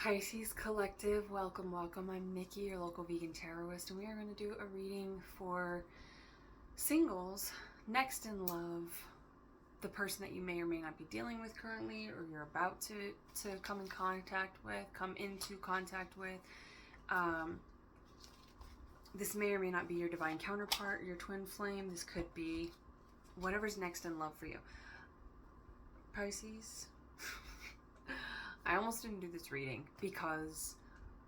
Pisces Collective, welcome, welcome. I'm Nikki, your local vegan tarotist, and we are going to do a reading for singles, next in love, the person that you may or may not be dealing with currently, or you're about to come in contact with, come into contact with. This may or may not be your divine counterpart, your twin flame. This could be whatever's next in love for you. Pisces. I almost didn't do this reading because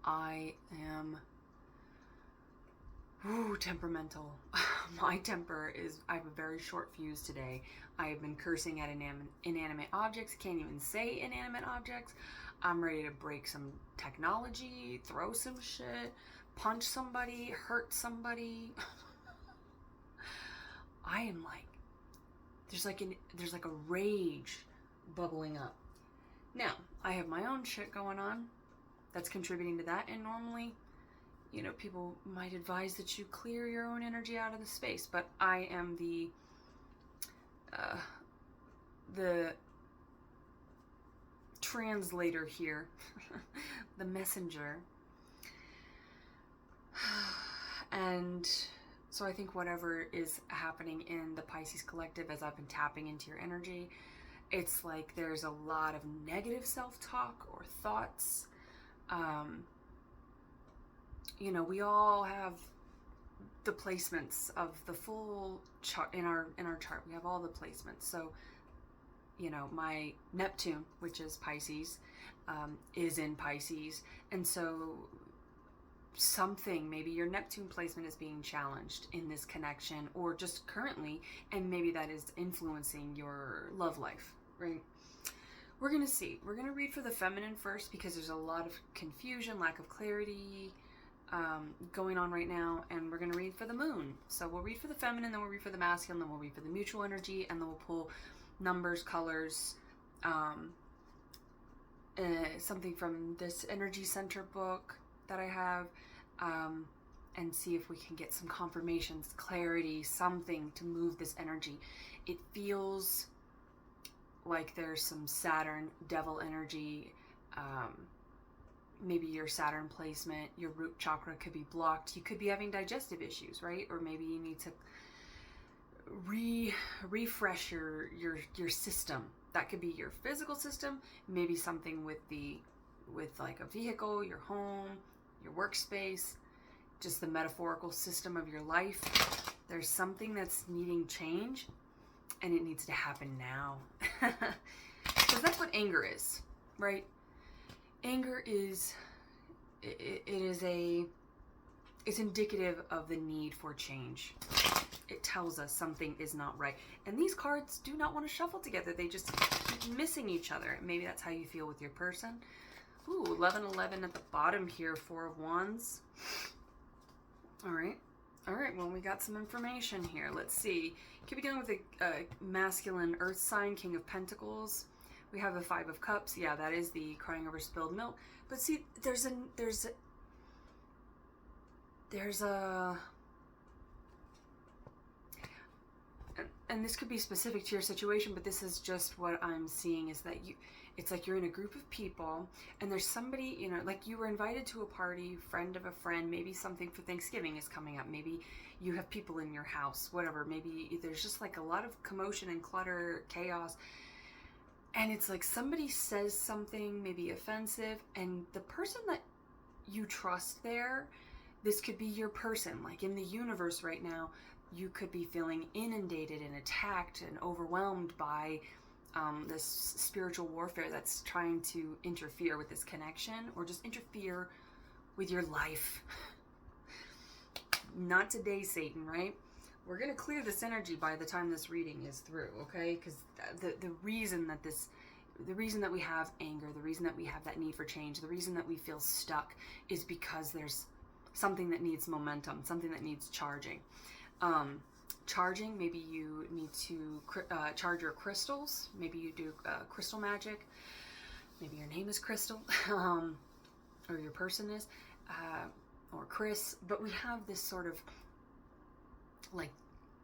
I am temperamental. My temper is, I have a very short fuse today. I have been cursing at inanimate objects, can't even say inanimate objects. I'm ready to break some technology, throw some shit, punch somebody, hurt somebody. I am like, there's like a rage bubbling up. Now, I have my own shit going on that's contributing to that, and normally, you know, people might advise that you clear your own energy out of the space, but I am the translator here, the messenger, and so I think whatever is happening in the Pisces Collective as I've been tapping into your energy, it's like there's a lot of negative self-talk or thoughts. You know, we all have the placements of the full chart in our chart. We have all the placements. So, you know, my Neptune, which is Pisces, is in Pisces, and so something, maybe your Neptune placement is being challenged in this connection, or just currently, and maybe that is influencing your love life, right? We're gonna see. We're gonna read for the feminine first because there's a lot of confusion, lack of clarity going on right now, and we're gonna read for the moon. So we'll read for the feminine, then we'll read for the masculine, then we'll read for the mutual energy, and then we'll pull numbers, colors, something from this energy center book that I have, and see if we can get some confirmations, clarity, something to move this energy. It feels like there's some Saturn devil energy. Maybe your Saturn placement, your root chakra could be blocked. You could be having digestive issues, right? Or maybe you need to refresh your system. That could be your physical system, maybe something with like a vehicle, your home, your workspace, just the metaphorical system of your life. There's something that's needing change, and it needs to happen now. Because that's what anger is, right? Anger is, it's indicative of the need for change. It tells us something is not right. And these cards do not want to shuffle together. They just keep missing each other. Maybe that's how you feel with your person. Ooh, 1111 at the bottom here, 4 of Wands. All right, well, we got some information here. Let's see. Could be dealing with a masculine earth sign, King of Pentacles. We have the 5 of Cups. Yeah, that is the crying over spilled milk. But see, there's a and this could be specific to your situation, but this is just what I'm seeing, is that it's like you're in a group of people, and there's somebody, you know, like you were invited to a party, friend of a friend, maybe something for Thanksgiving is coming up, maybe you have people in your house, whatever, maybe there's just like a lot of commotion and clutter, chaos, and it's like somebody says something maybe offensive, and the person that you trust there, this could be your person, like in the universe right now, you could be feeling inundated and attacked and overwhelmed by this spiritual warfare that's trying to interfere with this connection, or just interfere with your life. Not today, Satan, right? We're going to clear this energy by the time this reading is through, okay? Because the reason that we have anger, the reason that we have that need for change, the reason that we feel stuck is because there's something that needs momentum, something that needs charging. Charging, maybe you need to charge your crystals. Maybe you do crystal magic. Maybe your name is Crystal, or your person is, or Chris. But we have this sort of, like,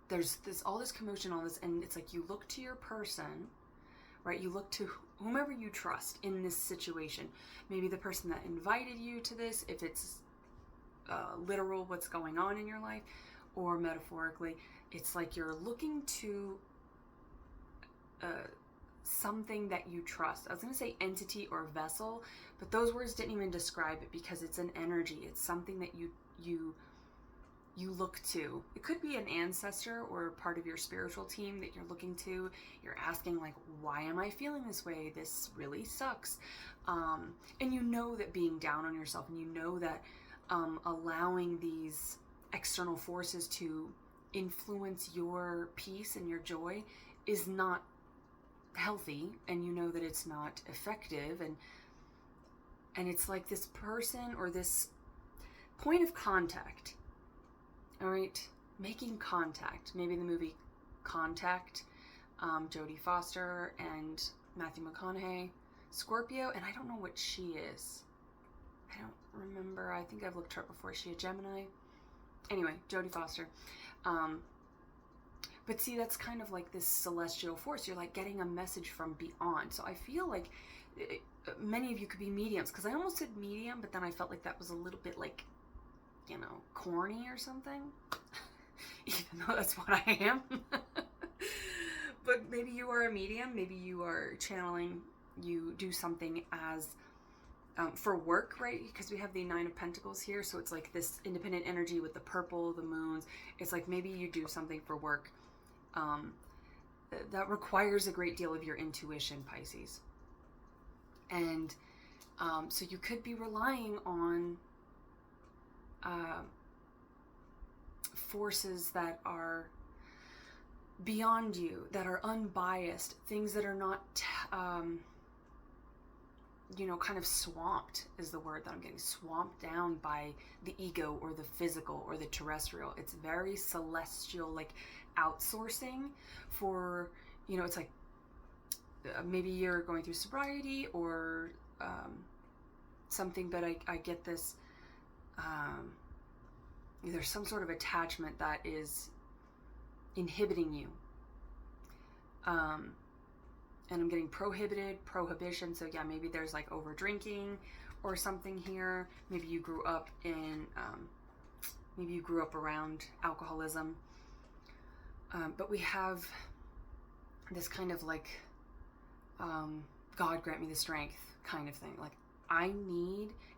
there's all this commotion, all this, and it's like you look to your person, right? You look to whomever you trust in this situation. Maybe the person that invited you to this, if it's literal what's going on in your life, or metaphorically, it's like you're looking to something that you trust. I was going to say entity or vessel, but those words didn't even describe it, because it's an energy. It's something that you look to. It could be an ancestor or part of your spiritual team that you're looking to. You're asking, like, why am I feeling this way? This really sucks. And you know that being down on yourself, and you know that allowing these external forces to influence your peace and your joy is not healthy, and you know that it's not effective, and it's like this person or this point of contact, all right, making contact. Maybe the movie Contact, Jodie Foster and Matthew McConaughey, Scorpio, and I don't know what she is. I don't remember. I think I've looked her up before. Is she a Gemini? Anyway, Jodie Foster. But see, that's kind of like this celestial force. You're like getting a message from beyond. So I feel like many of you could be mediums, because I almost said medium, but then I felt like that was a little bit like, you know, corny or something. Even though that's what I am. But maybe you are a medium. Maybe you are channeling. You do something as for work, right? Because we have the Nine of Pentacles here. So it's like this independent energy with the purple, the moons. It's like maybe you do something for work that requires a great deal of your intuition, Pisces. And so you could be relying on forces that are beyond you, that are unbiased, things that are not, you know, kind of swamped is the word that I'm getting, swamped down by the ego or the physical or the terrestrial. It's very celestial, like outsourcing for, you know, it's like maybe you're going through sobriety or something, but I get this, there's some sort of attachment that is inhibiting you. And I'm getting prohibition. So yeah, maybe there's like over drinking or something here. Maybe you grew up in, maybe you grew up around alcoholism. But we have this kind of like, God grant me the strength kind of thing. Like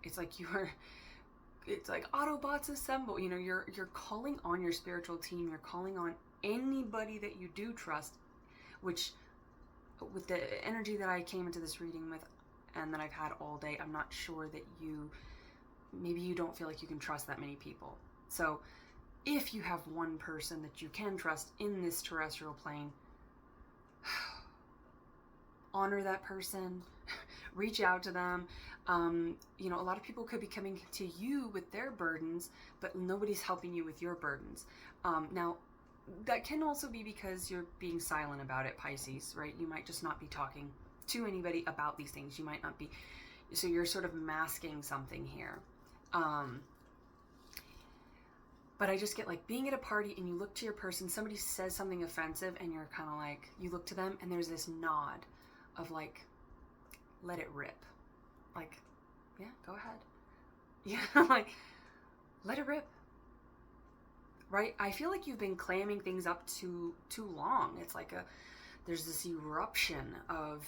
it's like it's like Autobots assemble. You know, you're calling on your spiritual team. You're calling on anybody that you do trust, which with the energy that I came into this reading with and that I've had all day, I'm not sure that maybe you don't feel like you can trust that many people. So if you have one person that you can trust in this terrestrial plane, honor that person, reach out to them. You know, a lot of people could be coming to you with their burdens, but nobody's helping you with your burdens. Now, that can also be because you're being silent about it, Pisces, right? You might just not be talking to anybody about these things. You might not be, so you're sort of masking something here. But I just get like being at a party and you look to your person, somebody says something offensive and you're kind of like, you look to them and there's this nod of like, let it rip. Like, yeah, go ahead. Yeah, like, let it rip. Right? I feel like you've been clamming things up too long. It's like there's this eruption of,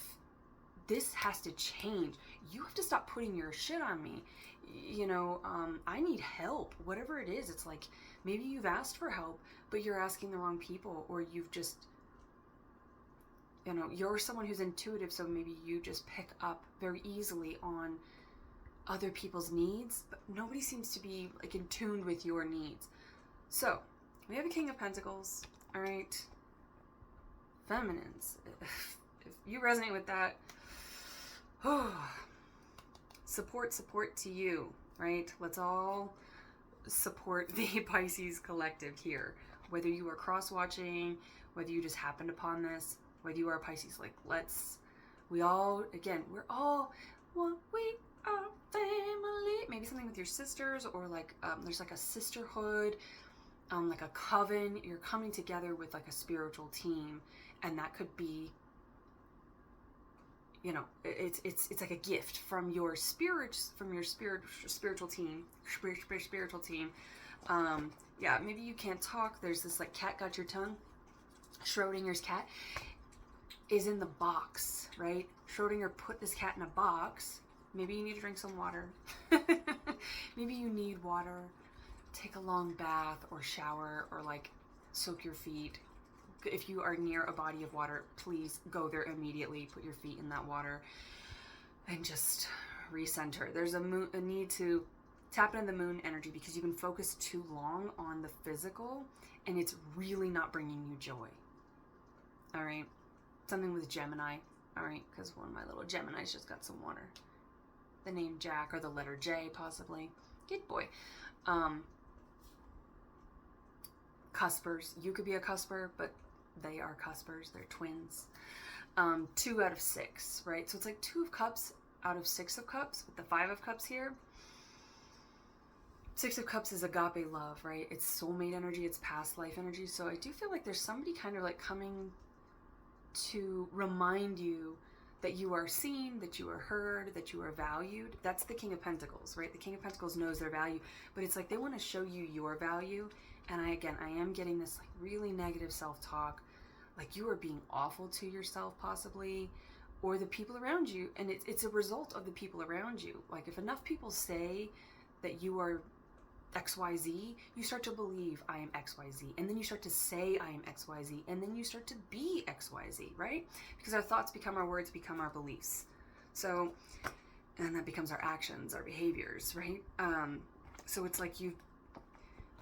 this has to change. You have to stop putting your shit on me. You know, I need help. Whatever it is, it's like, maybe you've asked for help, but you're asking the wrong people, or you've just, you know, you're someone who's intuitive, so maybe you just pick up very easily on other people's needs, but nobody seems to be like in tune with your needs. So, we have a King of Pentacles, all right? Feminines. If you resonate with that, support to you, right? Let's all support the Pisces collective here. Whether you are cross-watching, whether you just happened upon this, whether you are Pisces, like, we all, again, we're all what we are, family. Maybe something with your sisters, or like, there's like a sisterhood, like a coven. You're coming together with like a spiritual team, and that could be, it's like a gift from your spiritual team. Yeah, maybe you can't talk. There's this like cat got your tongue. Schrodinger's cat is in the box, right? Schrodinger put this cat in a box. Maybe you need to drink some water. Maybe you need water. Take a long bath or shower or like soak your feet. If you are near a body of water, please go there immediately. Put your feet in that water and just recenter. There's a need to tap into the moon energy because you've been focused too long on the physical and it's really not bringing you joy. All right. Something with Gemini. All right. Because one of my little Geminis just got some water. The name Jack or the letter J possibly. Good boy. Cuspers. You could be a cusper, but they are cuspers. They're twins. 2 out of 6, right? So it's like 2 of cups out of 6 of cups with the 5 of cups here. 6 of cups is agape love, right? It's soulmate energy. It's past life energy. So I do feel like there's somebody kind of like coming to remind you that you are seen, that you are heard, that you are valued. That's the King of Pentacles, right? The King of Pentacles knows their value, but it's like they want to show you your value. And I am getting this like really negative self-talk, like you are being awful to yourself possibly, or the people around you. And it's a result of the people around you. Like if enough people say that you are XYZ, you start to believe I am XYZ. And then you start to say I am XYZ. And then you start to be XYZ, right? Because our thoughts become our words, become our beliefs. So, and that becomes our actions, our behaviors, right? So it's like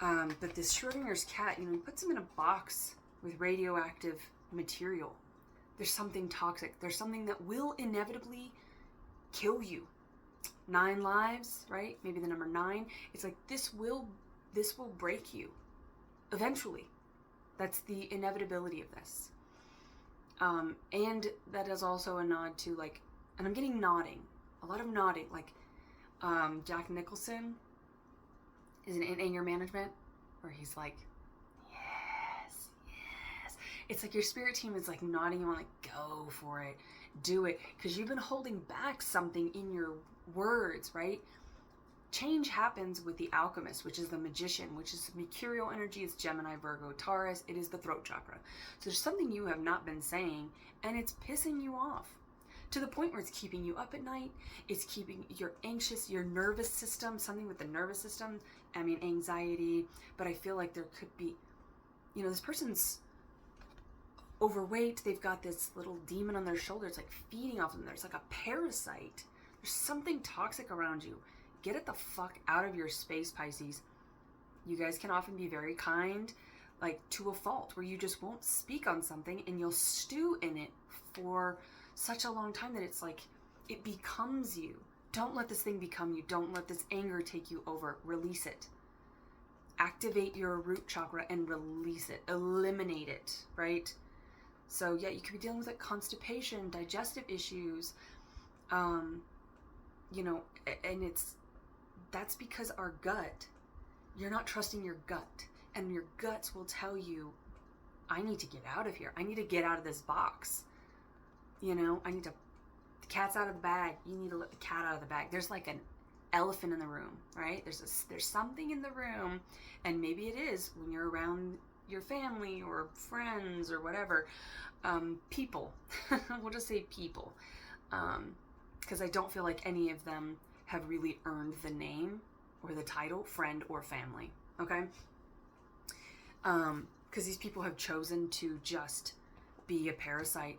but this Schrodinger's cat, he puts him in a box with radioactive material. There's something toxic. There's something that will inevitably kill you. 9 lives, right? Maybe the number 9. It's like this will break you eventually. That's the inevitability of this. And that is also a nod to like, and I'm getting nodding, a lot of nodding, like Jack Nicholson is in anger management, where he's like, yes. It's like your spirit team is like nodding you on, like, go for it, do it, because you've been holding back something in your words, right? Change happens with the alchemist, which is the magician, which is mercurial energy. It's Gemini, Virgo, Taurus. It is the throat chakra. So there's something you have not been saying, and it's pissing you off to the point where it's keeping you up at night. It's keeping you're anxious, your nervous system, something with the nervous system. I mean, anxiety, but I feel like there could be, this person's overweight. They've got this little demon on their shoulder. It's like feeding off them. There's like a parasite. There's something toxic around you. Get it the fuck out of your space, Pisces. You guys can often be very kind, like to a fault, where you just won't speak on something and you'll stew in it for such a long time that it's like it becomes you. Don't let this thing become you. Don't let this anger take you over. Release it. Activate your root chakra and release it. Eliminate it, right? So yeah, you could be dealing with like constipation, digestive issues, and that's because our gut, you're not trusting your gut, and your guts will tell you, I need to get out of here. I need to get out of this box. The cat's out of the bag. You need to let the cat out of the bag. There's like an elephant in the room, right? There's something in the room, and maybe it is when you're around your family or friends or whatever, people. We'll just say people, because I don't feel like any of them have really earned the name or the title friend or family, okay? Because these people have chosen to just be a parasite,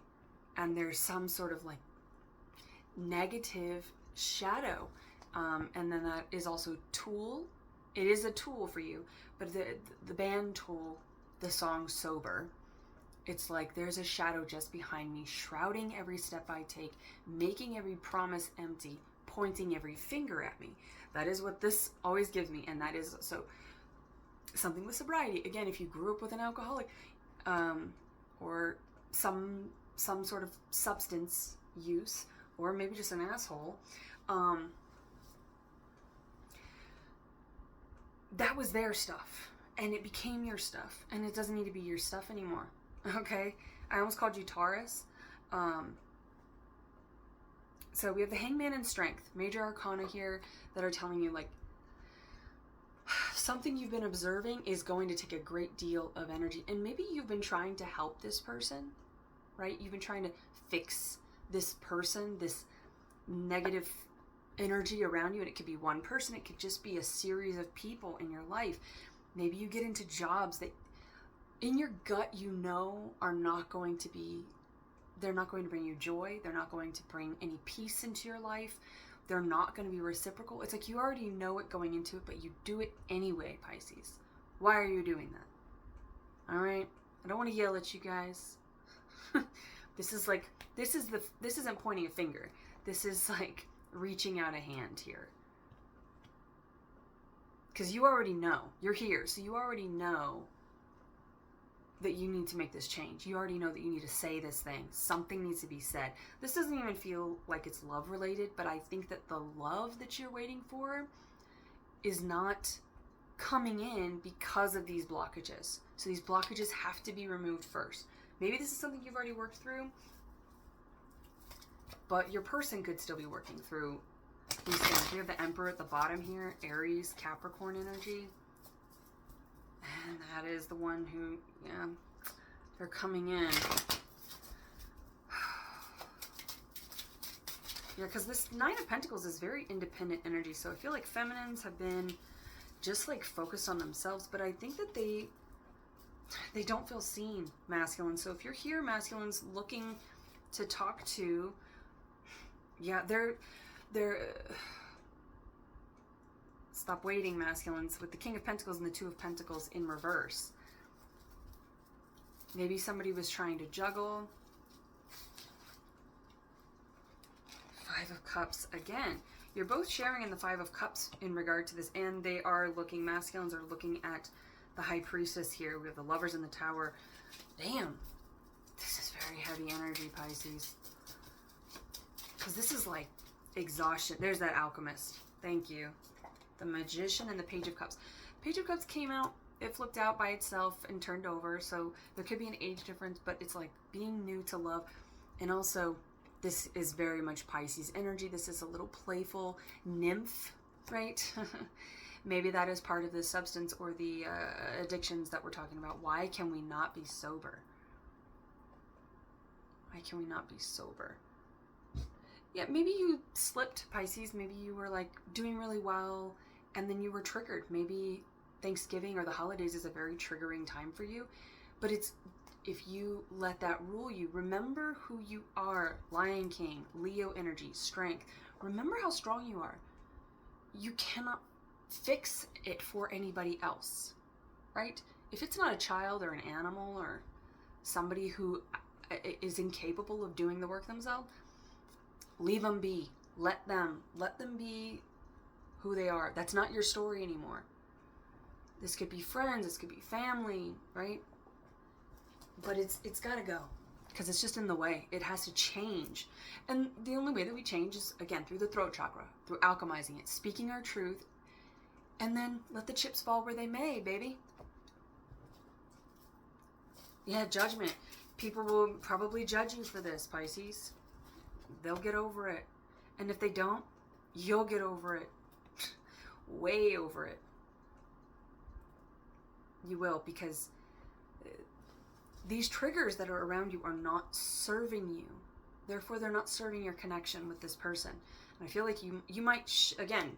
and there's some sort of like negative shadow, and then that is also Tool. It is a tool for you, but the band Tool, the song Sober, it's like there's a shadow just behind me, shrouding every step I take, making every promise empty, pointing every finger at me. That is what this always gives me, and that is so something with sobriety. Again, if you grew up with an alcoholic, or some sort of substance use, or maybe just an asshole, that was their stuff, and it became your stuff, and it doesn't need to be your stuff anymore. Okay, I almost called you Taurus. So we have the Hangman and Strength, major arcana here that are telling you, like, something you've been observing is going to take a great deal of energy. And maybe you've been trying to help this person, right? You've been trying to fix this person, this negative energy around you. And it could be one person. It could just be a series of people in your life. Maybe you get into jobs that in your gut, you know, are not going to be, they're not going to bring you joy. They're not going to bring any peace into your life. They're not going to be reciprocal. It's like you already know it going into it, but you do it anyway, Pisces. Why are you doing that? All right? I don't want to yell at you guys. This isn't pointing a finger. This is like reaching out a hand here. Because you already know. You're here, so you already know that you need to make this change. You already know that you need to say this thing. Something needs to be said. This doesn't even feel like it's love related, but I think that the love that you're waiting for is not coming in because of these blockages. So these blockages have to be removed first. Maybe this is something you've already worked through, but your person could still be working through these things. We have the Emperor at the bottom here, Aries, Capricorn energy. And that is the one who, yeah, they're coming in. Yeah, because this Nine of Pentacles is very independent energy. So I feel like feminines have been just like focused on themselves. But I think that they don't feel seen, masculine. So if you're here, masculines looking to talk to, yeah, they're stop waiting, masculines, with the King of Pentacles and the Two of Pentacles in reverse. Maybe somebody was trying to juggle. Five of Cups again. You're both sharing in the Five of Cups in regard to this, and they are looking, masculines are looking at the High Priestess here. We have the Lovers in the Tower. Damn. This is very heavy energy, Pisces. Because this is like exhaustion. There's that Alchemist. Thank you. The Magician and the Page of Cups. Page of Cups came out, it flipped out by itself and turned over, so there could be an age difference, but it's like being new to love. And also, this is very much Pisces energy. This is a little playful nymph, right? Maybe that is part of the substance or the addictions that we're talking about. Why can we not be sober? Why can we not be sober? Yeah, maybe you slipped, Pisces. Maybe you were like doing really well and then you were triggered. Maybe Thanksgiving or the holidays is a very triggering time for you. But it's, if you let that rule you, remember who you are. Lion King, Leo energy, strength. Remember how strong you are. You cannot fix it for anybody else, right? If it's not a child or an animal or somebody who is incapable of doing the work themselves, leave them be. Let them be who they are. That's not your story anymore. This could be friends, this could be family, right? But it's got to go because it's just in the way. It has to change. And the only way that we change is, again, through the throat chakra, through alchemizing it, speaking our truth, and then let the chips fall where they may, baby. Yeah, judgment. People will probably judge you for this, Pisces. They'll get over it. And if they don't, you'll get over it. Way over it. You will, because these triggers that are around you are not serving you. Therefore, they're not serving your connection with this person. And I feel like you might, again,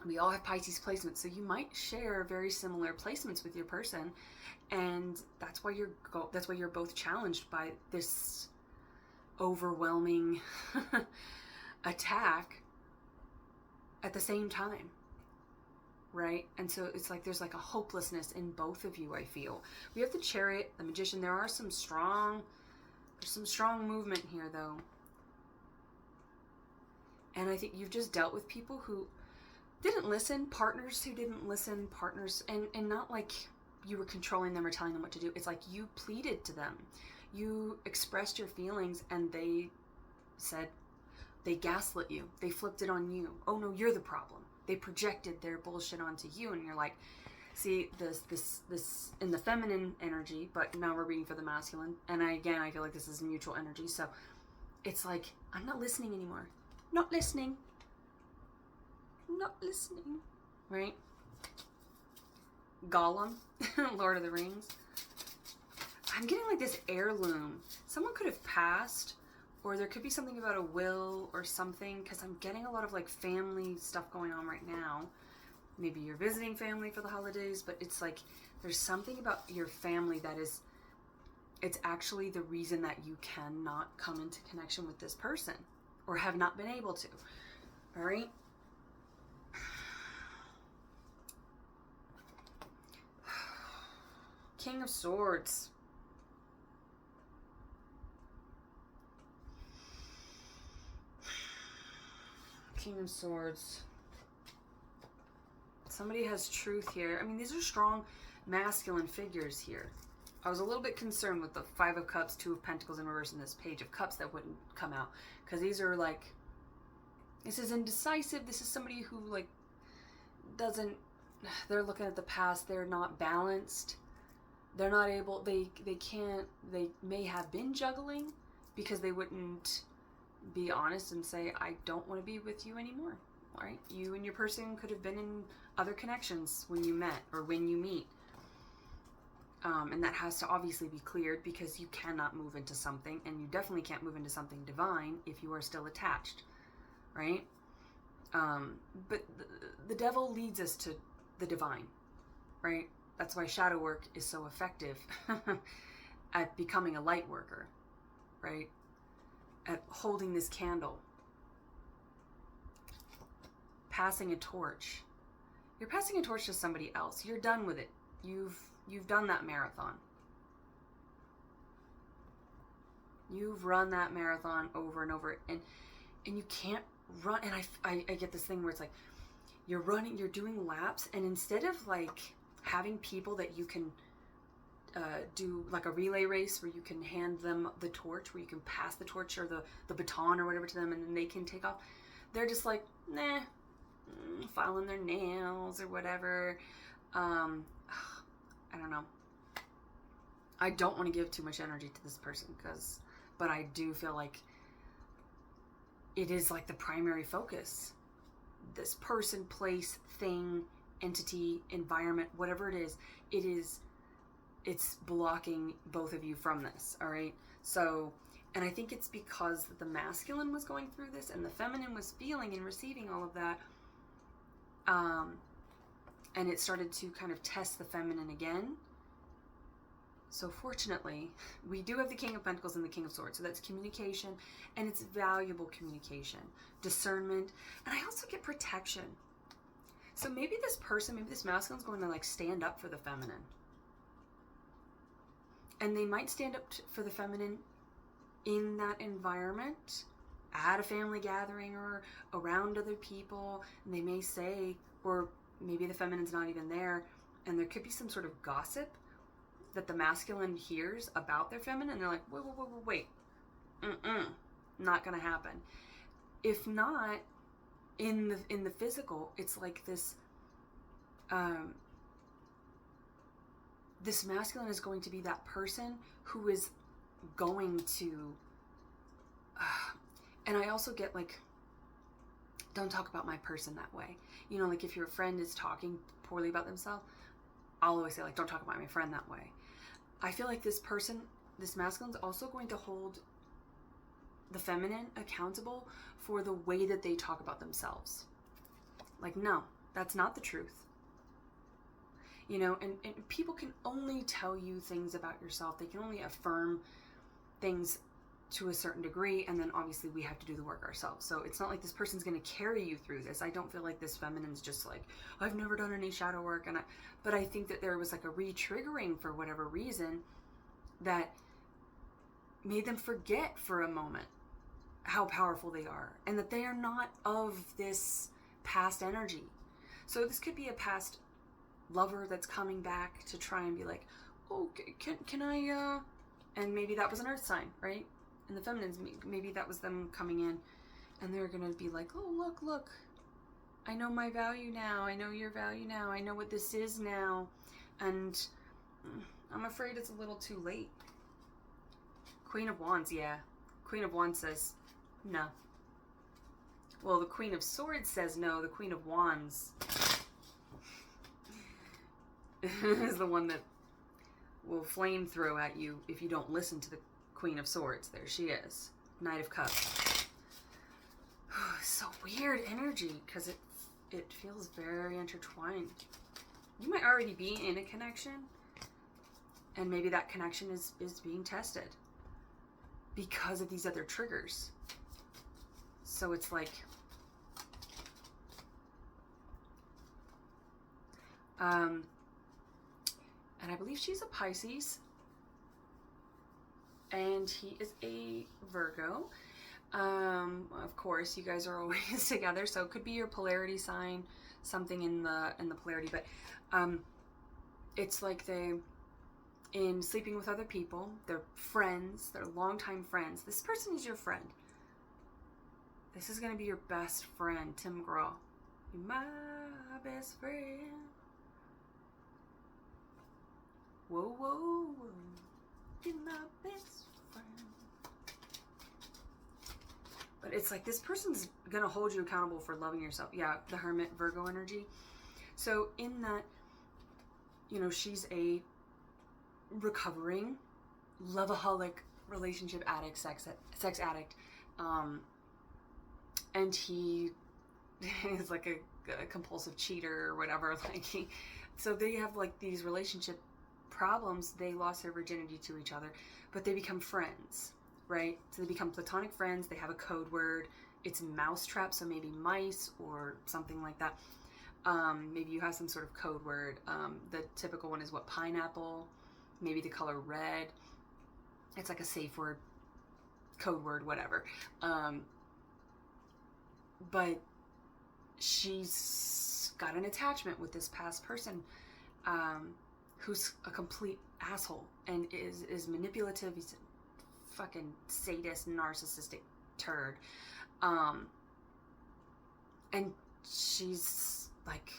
we all have Pisces placements, so you might share very similar placements with your person, and that's why you're both challenged by this overwhelming attack at the same time, right? And so it's like there's like a hopelessness in both of you, I feel. We have the Chariot, the Magician. There's some strong movement here, though. And I think you've just dealt with people who didn't listen, partners who didn't listen, and not like you were controlling them or telling them what to do. It's like you pleaded to them. You expressed your feelings and they said, they gaslit you. They flipped it on you. Oh no, you're the problem. They projected their bullshit onto you, and you're like, see, this in the feminine energy, but now we're reading for the masculine. And I feel like this is mutual energy. So it's like, I'm not listening anymore. Not listening. Not listening. Right? Gollum, Lord of the Rings. I'm getting like this heirloom. Someone could have passed, or there could be something about a will or something, because I'm getting a lot of like family stuff going on right now. Maybe you're visiting family for the holidays, but it's like there's something about your family that is, it's actually the reason that you cannot come into connection with this person, or have not been able to. All right? King of Swords. King of Swords. Somebody has truth here. I mean, these are strong masculine figures here. I was a little bit concerned with the Five of Cups, Two of Pentacles in reverse, and this Page of Cups that wouldn't come out. Because these are like, this is indecisive. This is somebody who like doesn't, they're looking at the past. They're not balanced. They're not able, they can't, they may have been juggling because they wouldn't be honest and say, I don't want to be with you anymore. All right? You and your person could have been in other connections when you met or when you meet. And that has to obviously be cleared, because you cannot move into something, and you definitely can't move into something divine if you are still attached, right? But the devil leads us to the divine, right? That's why shadow work is so effective at becoming a light worker, right? At holding this candle, passing a torch. You're passing a torch to somebody else. You're done with it. You've done that marathon. You've run that marathon over and over, and you can't run. And I get this thing where it's like you're running, you're doing laps, and instead of like having people that you can do like a relay race where you can hand them the torch, where you can pass the torch or the baton or whatever to them, and then they can take off, they're just like, nah, filing their nails or whatever. I don't know. I don't want to give too much energy to this person, but I do feel like it is like the primary focus. This person, place, thing, entity, environment, whatever it is, it's blocking both of you from this, all right? So, and I think it's because the masculine was going through this and the feminine was feeling and receiving all of that. And it started to kind of test the feminine again. So fortunately, we do have the King of Pentacles and the King of Swords. So that's communication, and it's valuable communication, discernment, and I also get protection. So maybe this person, maybe this masculine is going to like stand up for the feminine. And they might stand up for the feminine in that environment, at a family gathering or around other people. And they may say, or maybe the feminine's not even there, and there could be some sort of gossip that the masculine hears about their feminine, and they're like, wait. Not gonna happen. If not, in the physical, it's like this this masculine is going to be that person who is going to and I also get like, don't talk about my person that way. You know, like if your friend is talking poorly about themselves, I'll always say like, don't talk about my friend that way. I feel like this person, this masculine is also going to hold the feminine accountable for the way that they talk about themselves. Like, no, that's not the truth. You know, and people can only tell you things about yourself. They can only affirm things to a certain degree, and then obviously we have to do the work ourselves. So it's not like this person's going to carry you through this. I don't feel like this feminine's just like, I've never done any shadow work, but I think that there was like a re-triggering for whatever reason that made them forget for a moment how powerful they are, and that they are not of this past energy. So this could be a past lover that's coming back to try and be like, oh, can I and maybe that was an earth sign, right? And the feminines, maybe that was them coming in, and they're gonna be like, oh, look, I know my value now, I know your value now, I know what this is now, and I'm afraid it's a little too late. Queen of Wands, yeah. Queen of Wands says no. Well, the Queen of Swords says no. The Queen of Wands is the one that will flame throw at you if you don't listen to the Queen of Swords. There she is. Knight of Cups. So weird energy, because it feels very intertwined. You might already be in a connection, and maybe that connection is being tested because of these other triggers. So it's like, and I believe she's a Pisces, and he is a Virgo. Of course, you guys are always together, so it could be your polarity sign, something in the polarity, but it's like in sleeping with other people, they're friends, they're longtime friends. This person is your friend. This is going to be your best friend, Tim McGraw. You're my best friend. Whoa, whoa, whoa. You're my best friend. But it's like this person's going to hold you accountable for loving yourself. Yeah, the Hermit, Virgo energy. So in that, you know, she's a recovering loveaholic, relationship addict, sex addict, and he is like a compulsive cheater or whatever. Like so they have like these relationship problems. They lost their virginity to each other, but they become friends, right? So they become platonic friends. They have a code word. It's mousetrap, so maybe mice or something like that. Maybe you have some sort of code word. The typical one is what? Pineapple. Maybe the color red. It's like a safe word, code word, whatever. But she's got an attachment with this past person who's a complete asshole and is manipulative. He's a fucking sadist, narcissistic turd. And she's like,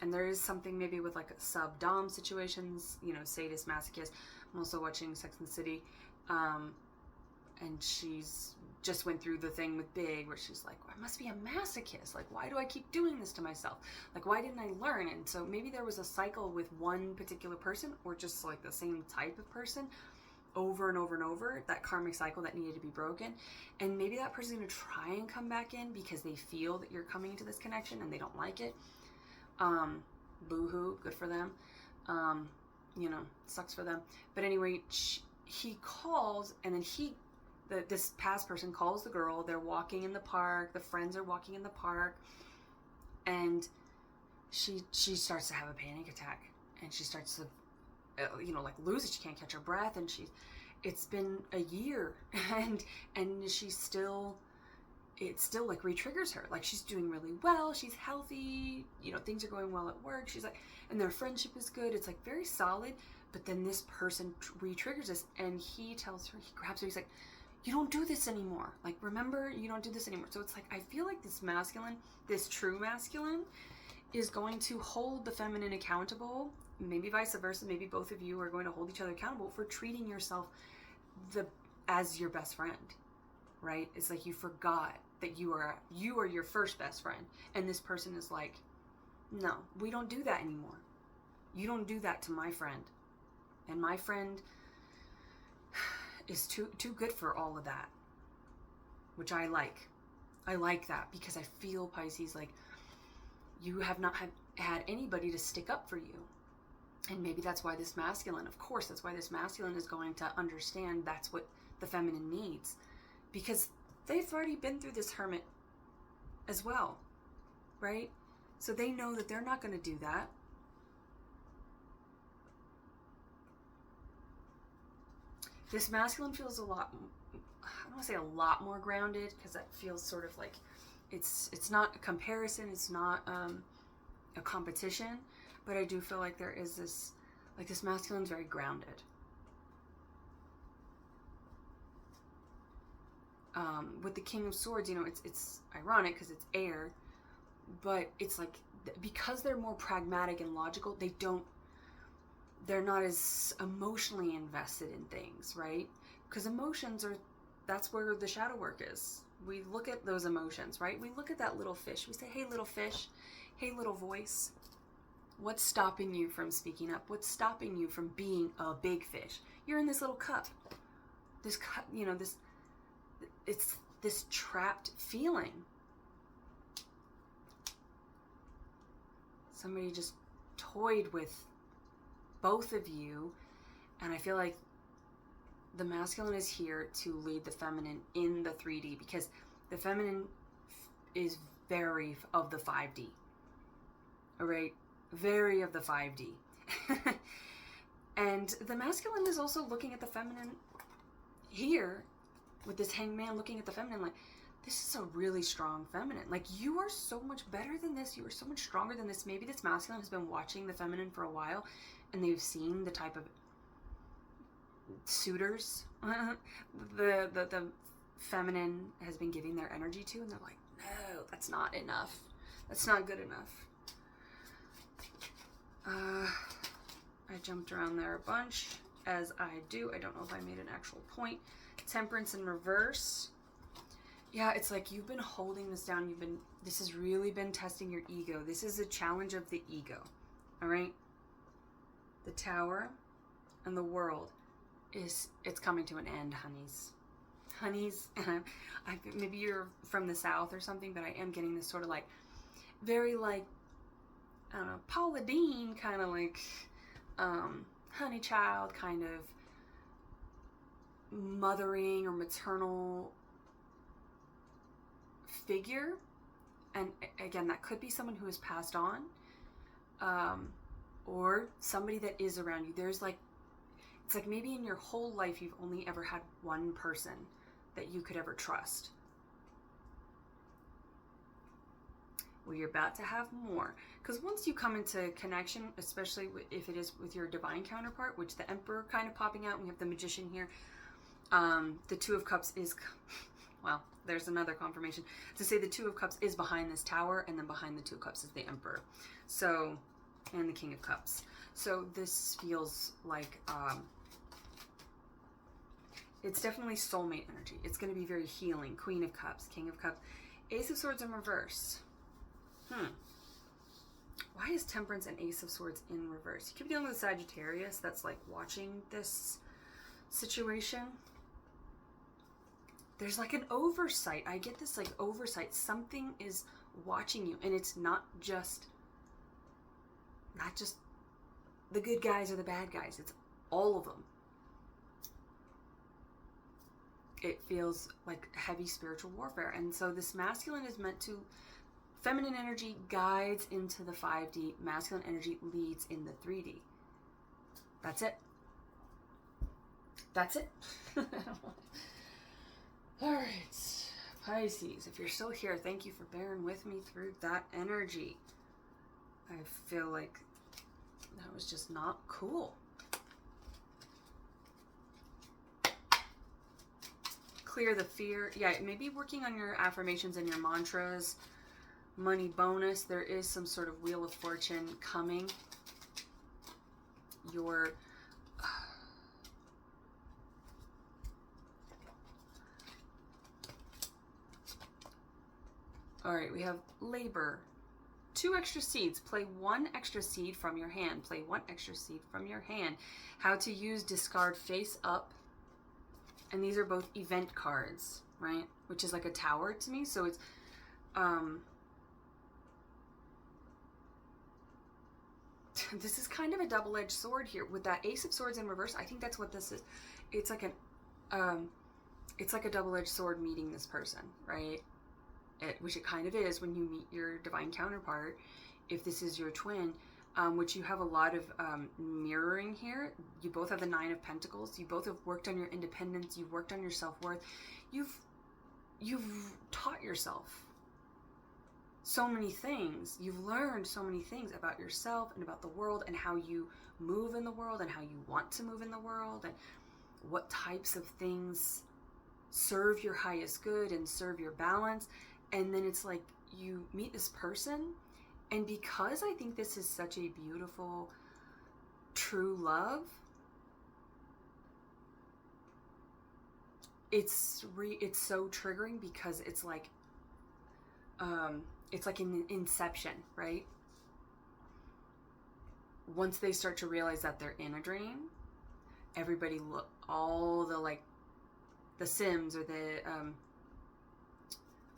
and there is something maybe with like sub-dom situations, you know, sadist, masochist. I'm also watching Sex and the City. And she's just went through the thing with Big where she's like, I must be a masochist. Like, why do I keep doing this to myself? Like, why didn't I learn? And so maybe there was a cycle with one particular person or just like the same type of person over and over and over, that karmic cycle that needed to be broken. And maybe that person's going to try and come back in because they feel that you're coming into this connection and they don't like it. Boo-hoo, good for them. You know, sucks for them. But anyway, he calls, and then this past person calls the girl. They're walking in the park. The friends are walking in the park, and she starts to have a panic attack, and she starts to, you know, like lose it. She can't catch her breath, and it's been a year, and she's still. It still like re-triggers her. Like she's doing really well. She's healthy. You know, things are going well at work. She's like, and their friendship is good. It's like very solid. But then this person re-triggers this, and he tells her, he grabs her. He's like, you don't do this anymore. Like, remember, you don't do this anymore. So it's like, I feel like this masculine, this true masculine is going to hold the feminine accountable. Maybe vice versa. Maybe both of you are going to hold each other accountable for treating yourself as your best friend. Right? It's like you forgot that you are your first best friend. And this person is like, no, we don't do that anymore. You don't do that to my friend. And my friend is too good for all of that. Which I like. I like that because I feel, Pisces, like you have not had anybody to stick up for you. And maybe that's why this masculine, of course, that's why this masculine is going to understand that's what the feminine needs. Because they've already been through this hermit as well, right? So they know that they're not going to do that. This masculine feels a lot, I don't want to say a lot more grounded, because that feels sort of like, it's not a comparison, it's not a competition, but I do feel like there is this, like this masculine's very grounded. With the King of Swords, you know, it's ironic because it's air, but it's like, because they're more pragmatic and logical, they're not as emotionally invested in things, right? Because emotions are that's where the shadow work is. We look at those emotions, right? We look at that little fish. We say, hey, little fish, hey, little voice, what's stopping you from speaking up? What's stopping you from being a big fish? You're in this little cup. This cup, it's this trapped feeling. Somebody just toyed with both of you, and I feel like the masculine is here to lead the feminine in the 3D, because the feminine is very of the 5D. All right? Very of the 5D. And the masculine is also looking at the feminine here with this hangman, looking at the feminine like, this is a really strong feminine. Like, you are so much better than this. You are so much stronger than this. Maybe this masculine has been watching the feminine for a while, and they've seen the type of suitors the feminine has been giving their energy to, and they're like, no, that's not enough. That's not good enough. I jumped around there a bunch, as I do. I don't know if I made an actual point. Temperance in reverse. Yeah, it's like you've been holding this down. This has really been testing your ego. This is a challenge of the ego. All right? The Tower and the World it's coming to an end, honeys. Honeys, maybe you're from the South or something, but I am getting this sort of like, very like, I don't know, Paula Deen kind of like, honey child kind of mothering or maternal figure. And again, that could be someone who has passed on, or somebody that is around you. There's like, it's like maybe in your whole life you've only ever had one person that you could ever trust. Well, you're about to have more. Because once you come into connection, especially if it is with your divine counterpart, which the Emperor kind of popping out, we have the Magician here. The Two of Cups is, well, there's another confirmation to say the Two of Cups is behind this Tower, and then behind the Two of Cups is the Emperor. So, and the King of Cups. So this feels like, it's definitely soulmate energy. It's going to be very healing. Queen of Cups, King of Cups, Ace of Swords in reverse. Why is Temperance and Ace of Swords in reverse? You could be dealing with a Sagittarius that's like watching this situation. There's like an oversight. I get this like oversight. Something is watching you, and it's not just the good guys or the bad guys. It's all of them. It feels like heavy spiritual warfare. And so this masculine is meant to, feminine energy guides into the 5D, masculine energy leads in the 3D. That's it. That's it. All right, Pisces, if you're still here, thank you for bearing with me through that energy. I feel like that was just not cool. Clear the fear. Yeah, maybe working on your affirmations and your mantras. Money bonus. There is some sort of Wheel of Fortune coming. Alright, we have labor. 2 extra seeds. Play 1 extra seed from your hand. Play 1 extra seed from your hand. How to use discard face up. And these are both event cards, right? Which is like a tower to me. So it's, this is kind of a double-edged sword here. With that Ace of Swords in reverse, I think that's what this is. It's like it's like a double-edged sword meeting this person, right? Which it kind of is when you meet your divine counterpart, if this is your twin, which you have a lot of mirroring here. You both have the 9 of Pentacles. You both have worked on your independence. You've worked on your self-worth. You've taught yourself so many things. You've learned so many things about yourself and about the world, and how you move in the world, and how you want to move in the world, and what types of things serve your highest good and serve your balance. And then it's like you meet this person, and because I think this is such a beautiful, true love, it's so triggering because it's like an inception, right? Once they start to realize that they're in a dream, everybody all the like the Sims or the I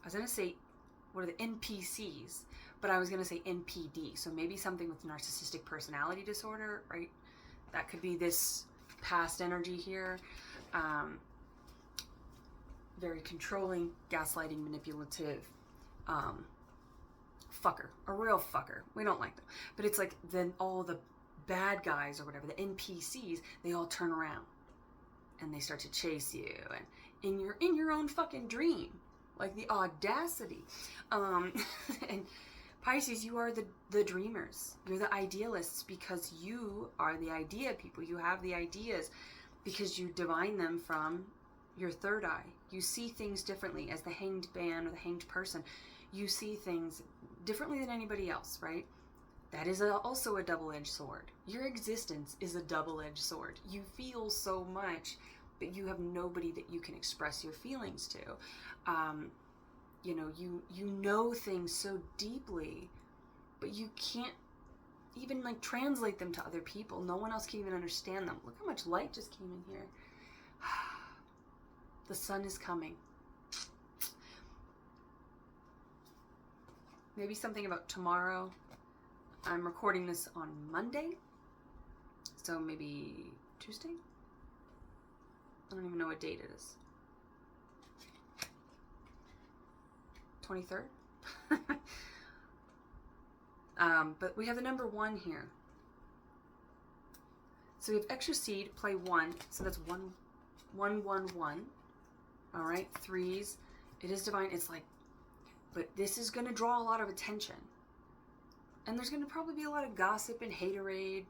was gonna say, what are the NPCs? But I was gonna say NPD. So maybe something with narcissistic personality disorder, right? That could be this past energy here. Very controlling, gaslighting, manipulative, fucker, a real fucker. We don't like them. But it's like then all the bad guys or whatever, the NPCs, they all turn around and they start to chase you, and in your own fucking dream. Like the audacity. And Pisces, you are the dreamers. You're the idealists because you are the idea people. You have the ideas because you divine them from your third eye. You see things differently as the hanged man or the hanged person. You see things differently than anybody else, right? That is also a double-edged sword. Your existence is a double-edged sword. You feel so much, but you have nobody that you can express your feelings to. You know things so deeply, but you can't even like translate them to other people. No one else can even understand them. Look how much light just came in here. The sun is coming. Maybe something about tomorrow. I'm recording this on Monday, so maybe Tuesday? I don't even know what date it is. 23rd? But we have the number 1 here. So we have extra seed, play 1. So that's 1, 1, 1, 1. All right, 3s. It is divine. It's like, but this is going to draw a lot of attention. And there's going to probably be a lot of gossip and haterade,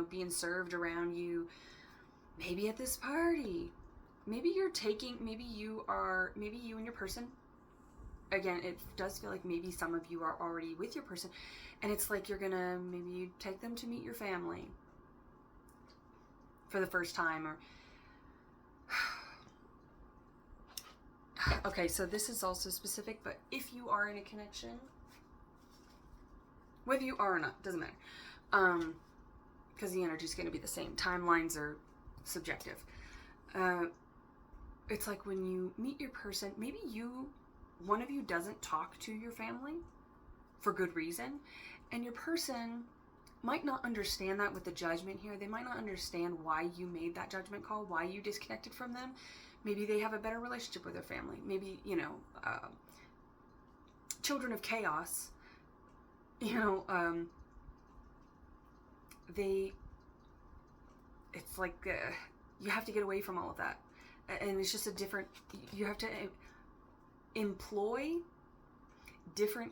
being served around you. Maybe at this party. Maybe you and your person. Again, it does feel like maybe some of you are already with your person. And it's like you're going to maybe take them to meet your family for the first time. Or okay, so this is also specific, but if you are in a connection, whether you are or not, doesn't matter. Because the energy is going to be the same. Timelines are subjective. It's like when you meet your person, maybe one of you doesn't talk to your family for good reason, and your person might not understand that with the judgment here. They might not understand why you made that judgment call, why you disconnected from them. Maybe they have a better relationship with their family. Maybe, children of chaos, it's like you have to get away from all of that. And it's just you have to employ different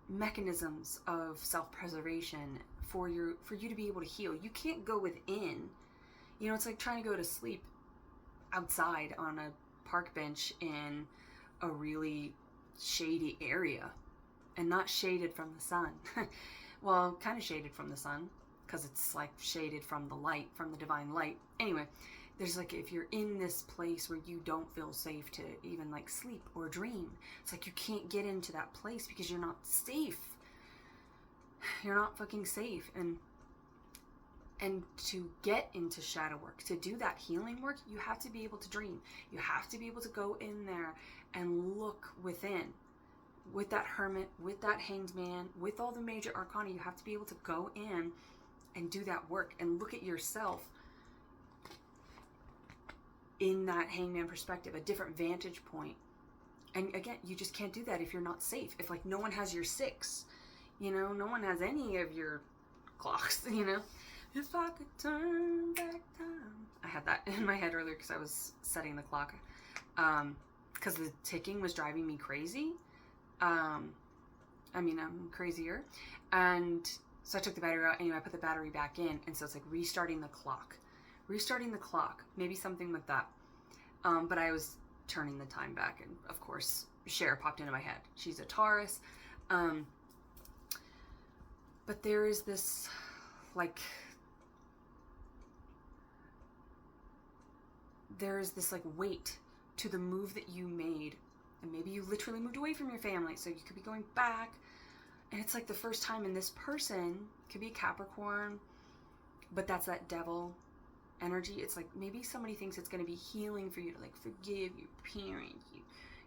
mechanisms of self-preservation for you to be able to heal. You can't go within. It's like trying to go to sleep outside on a park bench in a really shady area and not shaded from the sun. Well, kind of shaded from the sun because it's like shaded from the light, from the divine light. Anyway, there's like, if you're in this place where you don't feel safe to even like sleep or dream, it's like you can't get into that place because you're not safe. You're not fucking safe. And to get into shadow work, to do that healing work, you have to be able to dream. You have to be able to go in there and look within. With that hermit, with that hanged man, with all the major arcana, you have to be able to go in and do that work and look at yourself in that hangman perspective, a different vantage point. And again, you just can't do that if you're not safe. If like no one has your 6, no one has any of your clocks, If I could turn back time. I had that in my head earlier because I was setting the clock. Because the ticking was driving me crazy. I'm crazier. And so I took the battery out. Anyway, I put the battery back in. And so it's like restarting the clock. Maybe something with that. But I was turning the time back. And of course, Cher popped into my head. She's a Taurus. But there is this, like, weight to the move that you made. And maybe you literally moved away from your family, so you could be going back. And it's like the first time, and this person could be a Capricorn, but that's that devil energy. It's like maybe somebody thinks it's going to be healing for you to like forgive your parents.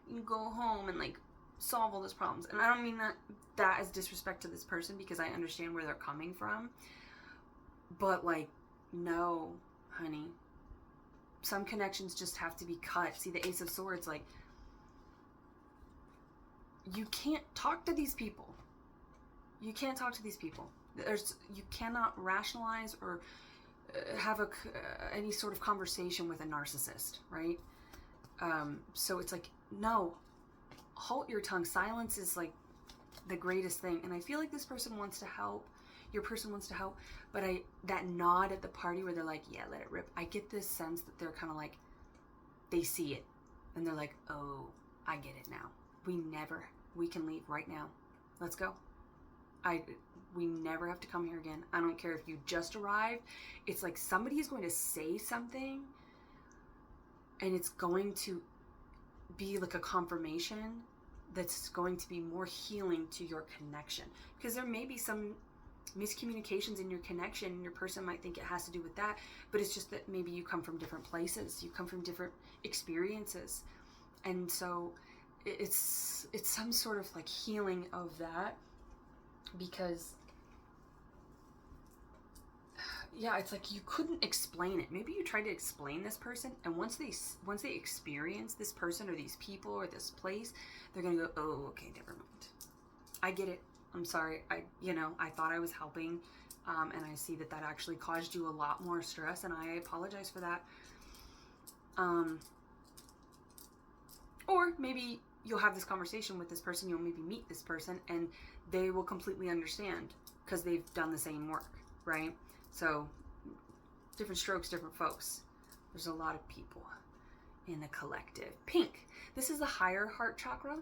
You can go home and like solve all those problems. And I don't mean that as disrespect to this person, because I understand where they're coming from. But like, no, honey. Some connections just have to be cut. See, the Ace of Swords, like, you can't talk to these people. You can't talk to these people. You cannot rationalize or have any sort of conversation with a narcissist, right? So it's like, no, halt your tongue. Silence is like the greatest thing. And I feel like this person wants to help. Your person wants to help. But that nod at the party where they're like, yeah, let it rip. I get this sense that they're kind of like, they see it. And they're like, oh, I get it now. We can leave right now. Let's go. We never have to come here again. I don't care if you just arrived. It's like somebody is going to say something, and it's going to be like a confirmation that's going to be more healing to your connection. Because there may be some miscommunications in your connection, and your person might think it has to do with that, but it's just that maybe you come from different places. You come from different experiences. And so it's some sort of like healing of that, because yeah, it's like you couldn't explain it. Maybe you tried to explain this person, and once they experience this person or these people or this place, they're gonna go, oh, okay, never mind. I get it. I'm sorry. I thought I was helping, and I see that actually caused you a lot more stress, and I apologize for that. Or maybe you'll have this conversation with this person, you'll maybe meet this person, and they will completely understand because they've done the same work, right? So, different strokes, different folks. There's a lot of people in the collective. Pink. This is the higher heart chakra.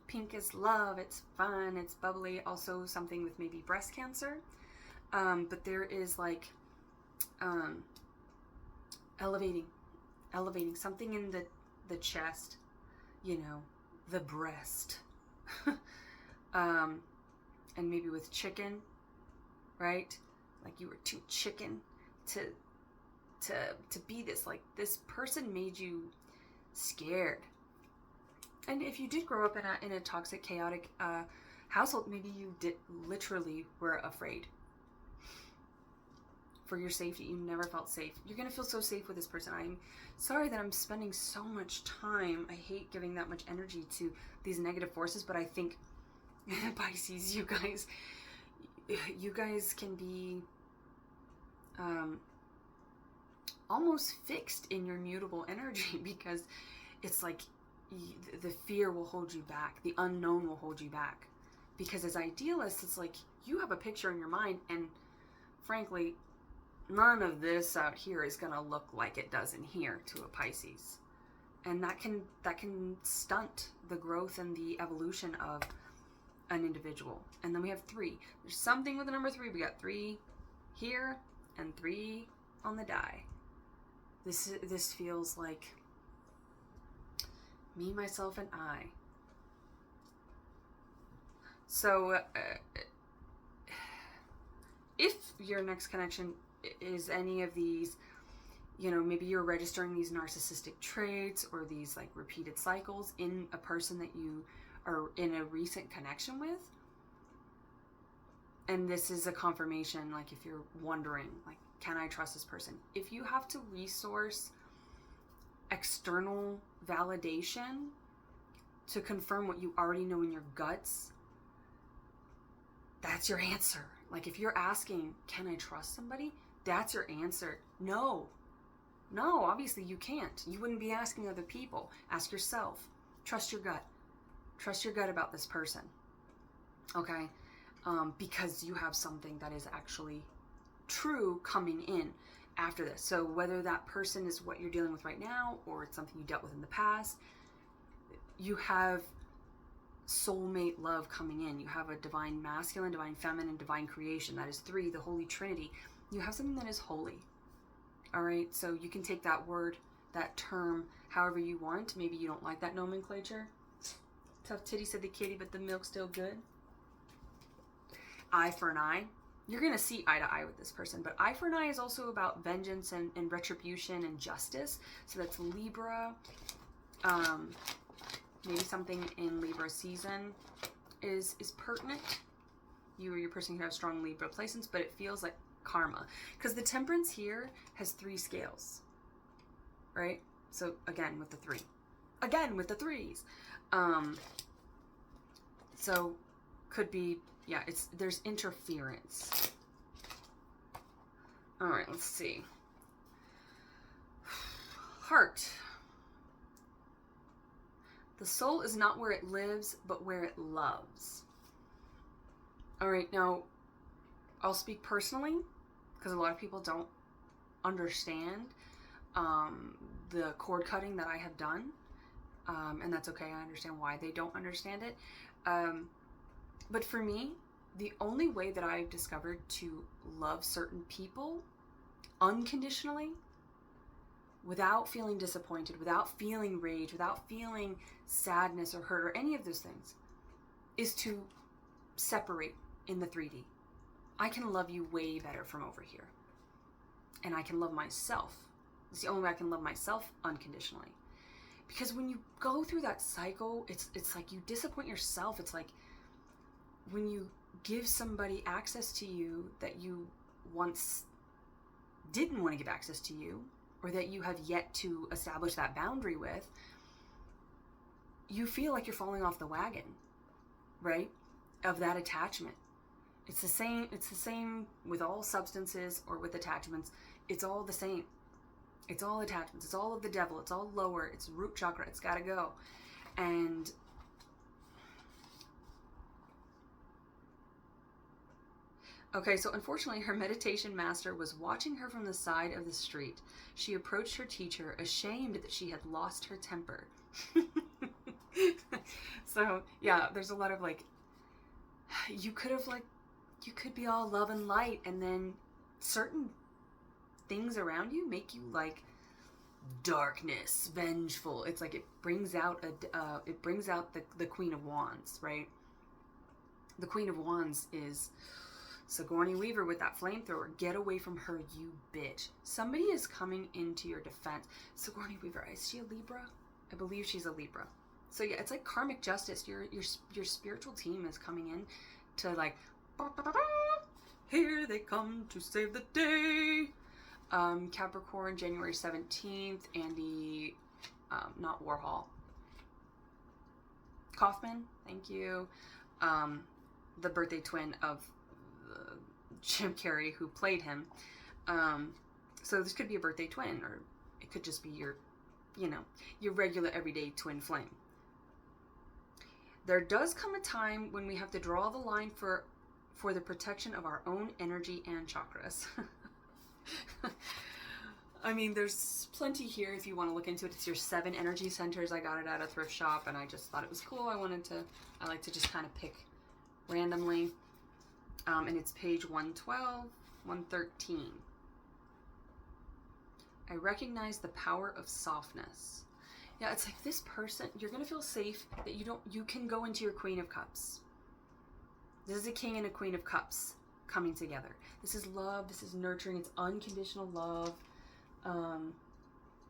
Pink is love, it's fun, it's bubbly, also something with maybe breast cancer. But there is like elevating something in the chest, the breast. And maybe with chicken, right? Like you were too chicken to be this. Like this person made you scared. And if you did grow up in a toxic, chaotic household, maybe you literally were afraid for your safety. You never felt safe. You're going to feel so safe with this person. I'm sorry that I'm spending so much time. I hate giving that much energy to these negative forces, but I think Pisces, you guys can be almost fixed in your mutable energy, because it's like the fear will hold you back. The unknown will hold you back. Because as idealists, it's like you have a picture in your mind, and frankly, none of this out here is going to look like it does in here to a Pisces. And that can stunt the growth and the evolution of an individual. And then we have 3. There's something with the number 3. We got 3 here and 3 on the die. This feels like me, myself, and I. So if your next connection is any of these, maybe you're registering these narcissistic traits or these like repeated cycles in a person that you are in a recent connection with, and this is a confirmation, like if you're wondering, like, can I trust this person? If you have to resource external validation to confirm what you already know in your guts, that's your answer. Like if you're asking, can I trust somebody? That's your answer. No, obviously you can't. You wouldn't be asking other people. Ask yourself. Trust your gut. Trust your gut about this person. Okay? Because you have something that is actually true coming in after this. So whether that person is what you're dealing with right now, or it's something you dealt with in the past, you have soulmate love coming in. You have a divine masculine, divine feminine, divine creation. That is 3, the Holy Trinity. You have something that is holy. All right? So you can take that word, that term however you want. Maybe you don't like that nomenclature. Tough titty, said the kitty, but the milk's still good. Eye for an eye. You're going to see eye to eye with this person, but eye for an eye is also about vengeance and retribution and justice. So that's Libra. Maybe something in Libra season is pertinent. You or your person who have strong Libra placements, but it feels like karma. Because the temperance here has 3 scales, right? So again, with the 3. Again, with the 3s. So could be, yeah, there's interference. All right, let's see. Heart. The soul is not where it lives, but where it loves. All right, now I'll speak personally because a lot of people don't understand the cord cutting that I have done. And that's okay. I understand why they don't understand it. But for me, the only way that I've discovered to love certain people unconditionally, without feeling disappointed, without feeling rage, without feeling sadness or hurt or any of those things, is to separate in the 3D. I can love you way better from over here. And I can love myself. It's the only way I can love myself unconditionally. Because when you go through that cycle, it's like you disappoint yourself. It's like when you give somebody access to you that you once didn't want to give access to you, or that you have yet to establish that boundary with, you feel like you're falling off the wagon, right? Of that attachment. It's the same with all substances or with attachments. It's all the same. It's all attachments. It's all of the devil. It's all lower. It's root chakra. It's got to go. And okay, so unfortunately, her meditation master was watching her from the side of the street. She approached her teacher, ashamed that she had lost her temper. So, yeah, there's a lot of like, you could be all love and light, and then certain things around you make you like darkness, vengeful. It's like it brings out the Queen of Wands, right? The Queen of Wands is Sigourney Weaver with that flamethrower. Get away from her, you bitch. Somebody is coming into your defense. Sigourney Weaver, is she a Libra? I believe she's a Libra. So yeah, it's like karmic justice. Your spiritual team is coming in to like, here they come to save the day. Capricorn, January 17th, Andy, not Warhol, Kaufman, thank you. The birthday twin of Jim Carrey, who played him. So this could be a birthday twin, or it could just be your regular everyday twin flame. There does come a time when we have to draw the line for the protection of our own energy and chakras. I mean, there's plenty here if you want to look into it. It's your 7 energy centers. I got it at a thrift shop, and I just thought it was cool. I like to just kind of pick randomly. And it's page 112, 113. I recognize the power of softness. Yeah, it's like this person, you're going to feel safe that you can go into your Queen of Cups. This is a King and a Queen of Cups coming together. This is love. This is nurturing. It's unconditional love.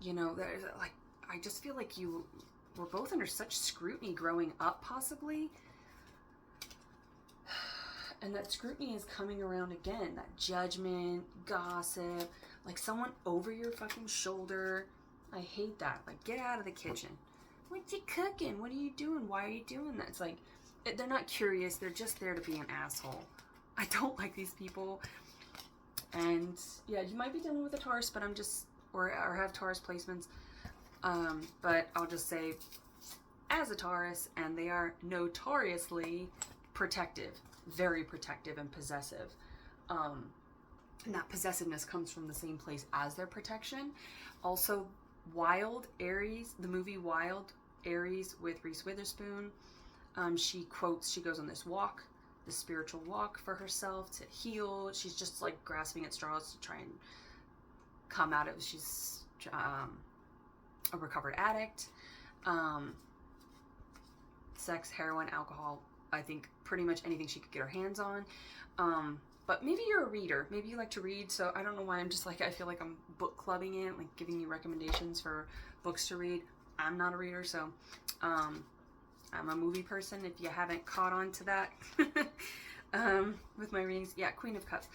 There's like, I just feel like you were both under such scrutiny growing up, possibly. And that scrutiny is coming around again. That judgment, gossip, like someone over your fucking shoulder. I hate that. Like, get out of the kitchen. What you cooking? What are you doing? Why are you doing that? It's like, they're not curious. They're just there to be an asshole. I don't like these people. And yeah, you might be dealing with a Taurus, but or have Taurus placements. But I'll just say, as a Taurus, and they are notoriously protective, very protective and possessive. And that possessiveness comes from the same place as their protection. Also, Wild, Aries, the movie Wild, Aries with Reese Witherspoon. She goes on this walk, this spiritual walk for herself to heal. She's just like grasping at straws to try and come out of it. She's a recovered addict, um, sex, heroin, alcohol, I think pretty much anything she could get her hands on. But maybe you're a reader. Maybe you like to read. So I don't know why I'm just like, I feel like I'm book clubbing it, like giving you recommendations for books to read. I'm not a reader, so I'm a movie person, if you haven't caught on to that. With my readings. Yeah, Queen of Cups.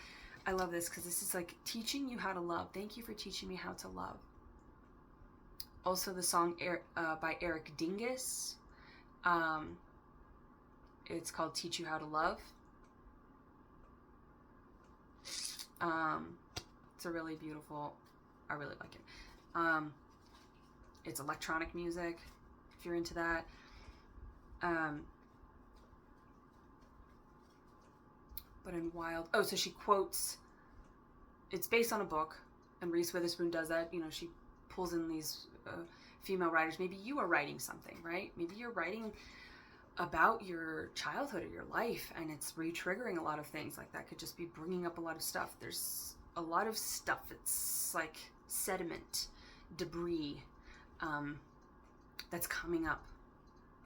I love this because this is like teaching you how to love. Thank you for teaching me how to love. Also the song by Eric Dingus. It's called Teach You How to Love. It's a really beautiful, I really like it. It's electronic music, if you're into that. But in Wild, oh, so she quotes, it's based on a book, and Reese Witherspoon does that. You know, she pulls in these female writers. Maybe you are writing something, right? Maybe you're writing about your childhood or your life, and it's re-triggering a lot of things. Like that could just be bringing up a lot of stuff. There's a lot of stuff. It's like sediment, debris, that's coming up.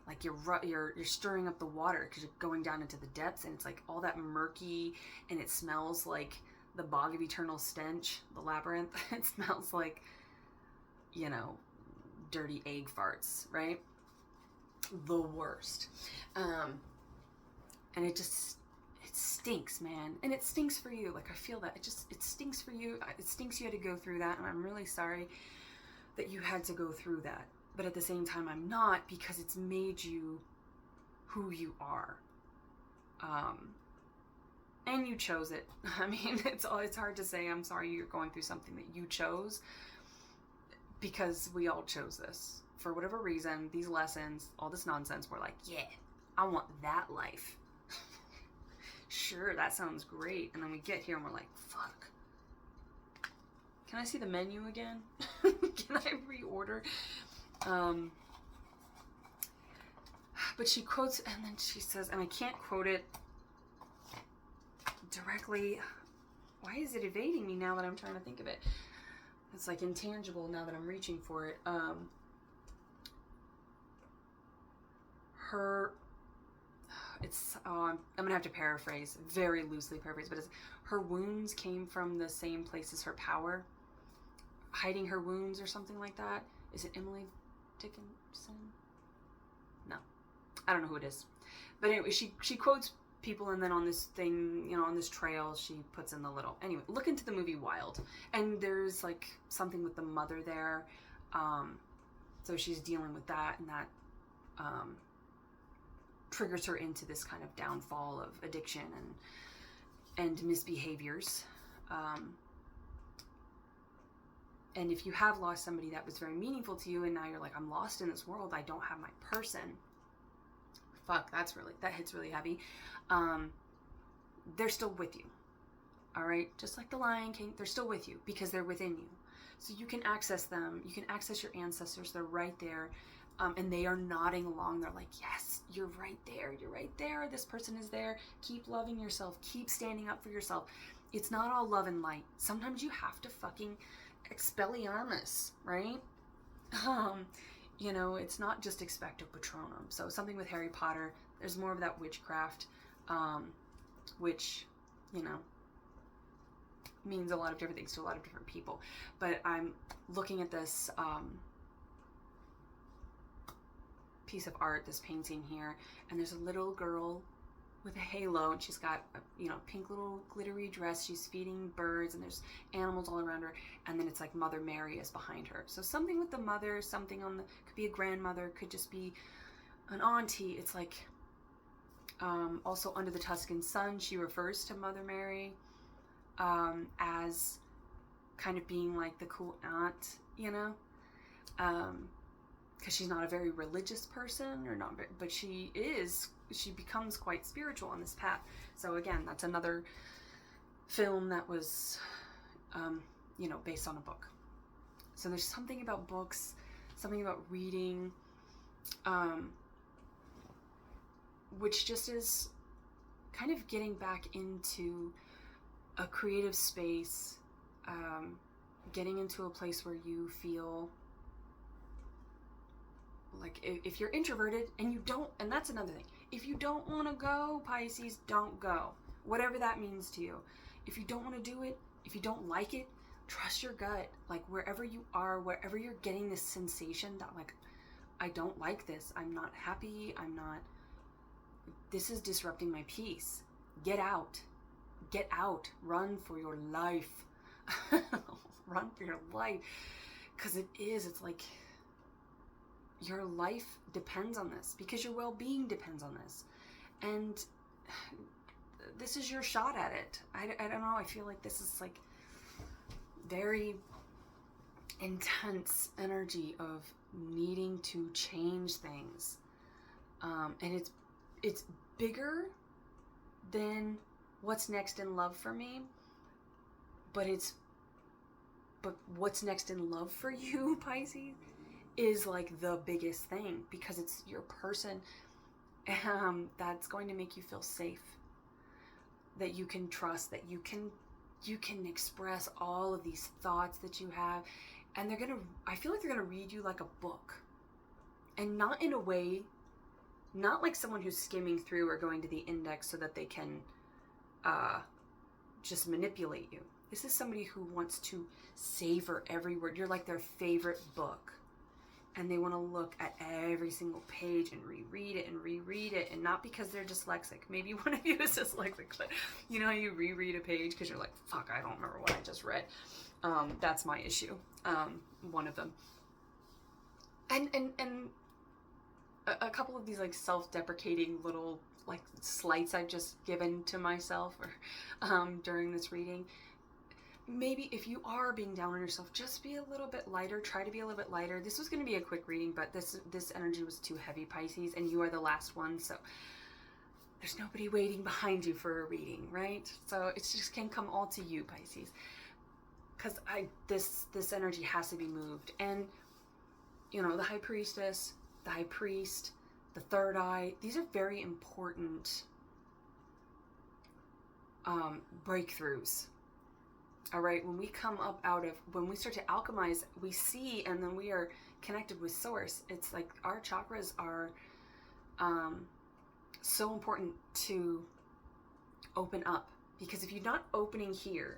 Like you're stirring up the water because you're going down into the depths, and it's like all that murky, and it smells like the bog of eternal stench, the labyrinth. It smells like, you know, dirty egg farts, right? The worst. And it stinks, man. And it stinks for you. Like, I feel that. It stinks for you. It stinks you had to go through that, and I'm really sorry that you had to go through that. But at the same time, I'm not, because it's made you who you are. And you chose it. I mean, it's hard to say, I'm sorry you're going through something that you chose, because we all chose this. For whatever reason, these lessons, all this nonsense, we're like, yeah, I want that life. Sure, that sounds great. And then we get here and we're like, fuck. Can I see the menu again? Can I reorder? But she quotes, and then she says, and I can't quote it directly. Why is it evading me now that I'm trying to think of it? It's like intangible now that I'm reaching for it. I'm gonna have to paraphrase, very loosely paraphrase, but it's, her wounds came from the same place as her power. Hiding her wounds or something like that. Is it Emily Dickinson? No, I don't know who it is. But anyway, she quotes people, and then on this thing, you know, on this trail, she puts in the little. Anyway, look into the movie Wild, and there's like something with the mother there. So she's dealing with that, and that triggers her into this kind of downfall of addiction and misbehaviors. And if you have lost somebody that was very meaningful to you, and now you're like, I'm lost in this world, I don't have my person. Fuck, that hits really heavy. They're still with you. All right? Just like the Lion King, they're still with you because they're within you. So you can access them. You can access your ancestors. They're right there. And they are nodding along. They're like, yes, you're right there. You're right there. This person is there. Keep loving yourself. Keep standing up for yourself. It's not all love and light. Sometimes you have to fucking Expelliarmus, right? You know, it's not just expecto patronum. So something with Harry Potter, there's more of that witchcraft, which, you know, means a lot of different things to a lot of different people. But I'm looking at this piece of art, this painting here, and there's a little girl with a halo, and she's got a, you know, pink little glittery dress. She's feeding birds, and there's animals all around her, and then it's like Mother Mary is behind her. So something with the mother, something on the, could be a grandmother, could just be an auntie. It's like, also Under the Tuscan Sun, she refers to Mother Mary as kind of being like the cool aunt, you know, because she's not a very religious person, or not, but she becomes quite spiritual on this path. So again, that's another film that was, you know, based on a book. So there's something about books, something about reading, which just is kind of getting back into a creative space, getting into a place where you feel like if you're introverted and you don't, and that's another thing, if you don't want to go, Pisces, don't go. Whatever that means to you. If you don't want to do it, if you don't like it, trust your gut. Like wherever you are, wherever you're getting this sensation that like, I don't like this, I'm not happy, this is disrupting my peace. Get out. Get out. Run for your life. Run for your life. Because it's like, your life depends on this, because your well-being depends on this. And this is your shot at it. I don't know, I feel like this is like very intense energy of needing to change things. And it's bigger than what's next in love for me, but what's next in love for you, Pisces, is like the biggest thing, because it's your person that's going to make you feel safe, that you can trust, that you can express all of these thoughts that you have, and I feel like they're gonna read you like a book, and not in a way, not like someone who's skimming through or going to the index so that they can just manipulate you. This is somebody who wants to savor every word. You're like their favorite book, and they want to look at every single page and reread it, and not because they're dyslexic. Maybe one of you is dyslexic, but you know how you reread a page because you're like, fuck, I don't remember what I just read. That's my issue. One of them. And a couple of these like self-deprecating little like slights I've just given to myself or during this reading. Maybe if you are being down on yourself, just be a little bit lighter. Try to be a little bit lighter. This was going to be a quick reading, but this energy was too heavy, Pisces, and you are the last one, so there's nobody waiting behind you for a reading, right? So it just can come all to you, Pisces, because this energy has to be moved. And you know, the High Priestess, the High Priest, the Third Eye, these are very important breakthroughs. All right, when we come up when we start to alchemize, we see, and then we are connected with Source. It's like our chakras are so important to open up, because if you're not opening here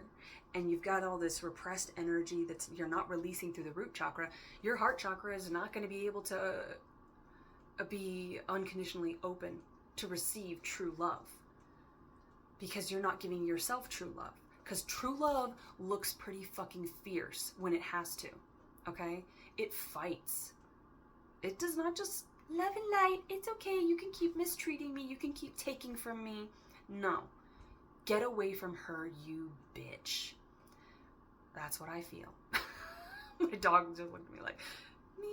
and you've got all this repressed energy you're not releasing through the root chakra, your heart chakra is not going to be able to be unconditionally open to receive true love, because you're not giving yourself true love. Because true love looks pretty fucking fierce when it has to, okay? It fights. It does not just love and light. It's okay. You can keep mistreating me. You can keep taking from me. No. Get away from her, you bitch. That's what I feel. My dog just looked at me like, me.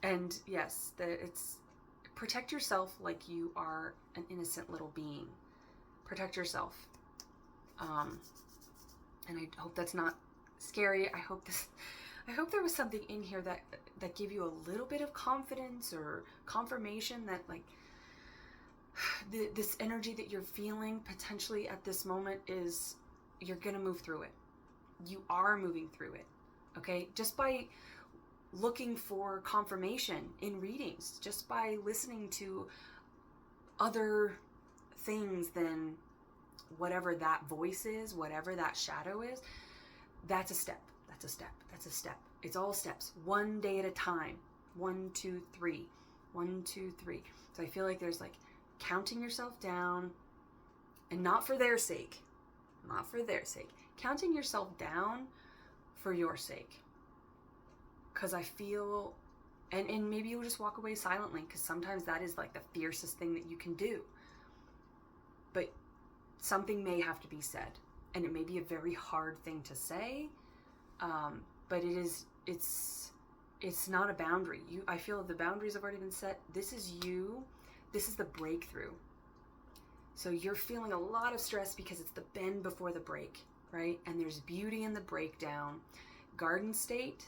And yes, it's protect yourself like you are an innocent little being. Protect yourself. And I hope that's not scary. I hope there was something in here that gave you a little bit of confidence or confirmation that like this energy that you're feeling potentially at this moment is, you're gonna move through it. You are moving through it. Okay? Just by looking for confirmation in readings, just by listening to other things than whatever that voice is, whatever that shadow is, that's a step. That's a step. That's a step. It's all steps. One day at a time. 1, 2, 3. 1, 2, 3. So I feel like there's like counting yourself down, and not for their sake. Not for their sake. Counting yourself down for your sake. Because I feel, and maybe you'll just walk away silently, because sometimes that is like the fiercest thing that you can do. But something may have to be said, and it may be a very hard thing to say, but it's not a boundary. I feel the boundaries have already been set. This is you. This is the breakthrough. So you're feeling a lot of stress because it's the bend before the break, right? And there's beauty in the breakdown. Garden State,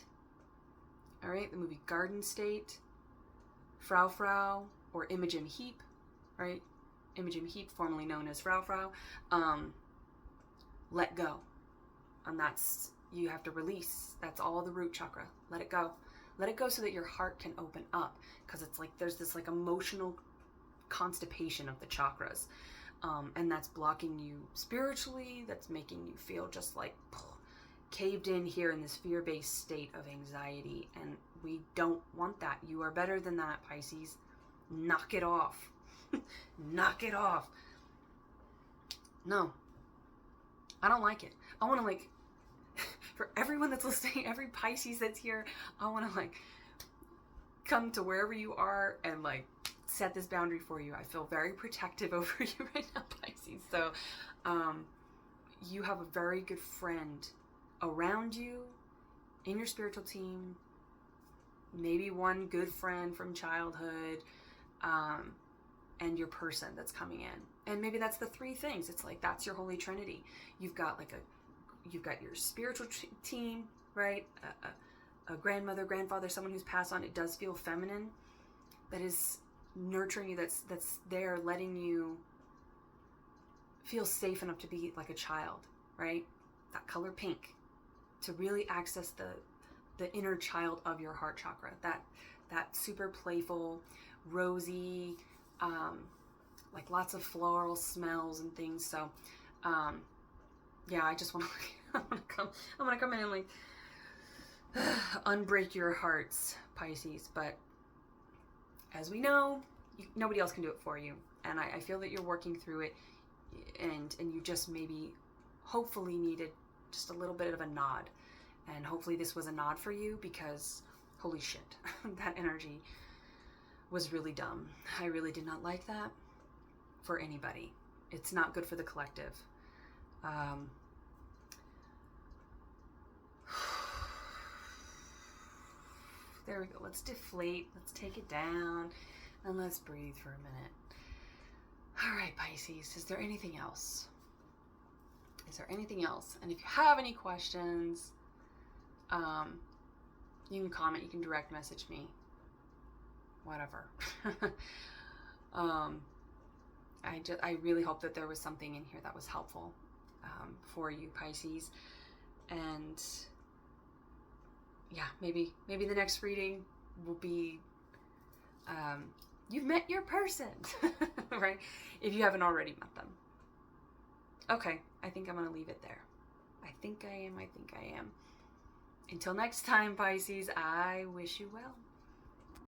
all right, the movie Garden State, Frau Frau, or Imogen Heap, right? Imogen Heap, formerly known as Frau Frau, let go. And that's You have to release. That's all the root chakra. Let it go. Let it go so that your heart can open up, because it's like there's this like emotional constipation of the chakras, and that's blocking you spiritually. That's making you feel just like caved in here in this fear-based state of anxiety, and we don't want that. You are better than that, Pisces. Knock it off. Knock it off. No, I don't like it. I want to like, for everyone that's listening, every Pisces that's here, I want to like come to wherever you are and like set this boundary for you. I feel very protective over you right now, Pisces. So you have a very good friend around you in your spiritual team, maybe one good friend from childhood, and your person that's coming in. And maybe that's the three things. It's like that's your Holy Trinity. You've got like you've got your spiritual team, right? A grandmother, grandfather, someone who's passed on. It does feel feminine, that is nurturing you, that's there letting you feel safe enough to be like a child, right? That color pink, to really access the inner child of your heart chakra, that super playful, rosy, like lots of floral smells and things. So yeah, I just want to I'm gonna come in and like unbreak your hearts, Pisces. But as we know, nobody else can do it for you, and I feel that you're working through it, and you just maybe hopefully needed just a little bit of a nod, and hopefully this was a nod for you, because holy shit, that energy was really dumb. I really did not like that for anybody. It's not good for the collective. There we go. Let's deflate. Let's take it down. And let's breathe for a minute. All right, Pisces. Is there anything else? Is there anything else? And if you have any questions, you can comment. You can direct message me. Whatever. I really hope that there was something in here that was helpful for you, Pisces. And yeah, maybe the next reading will be you've met your person, right? If you haven't already met them. Okay, I think I'm going to leave it there. I think I am. Until next time, Pisces, I wish you well.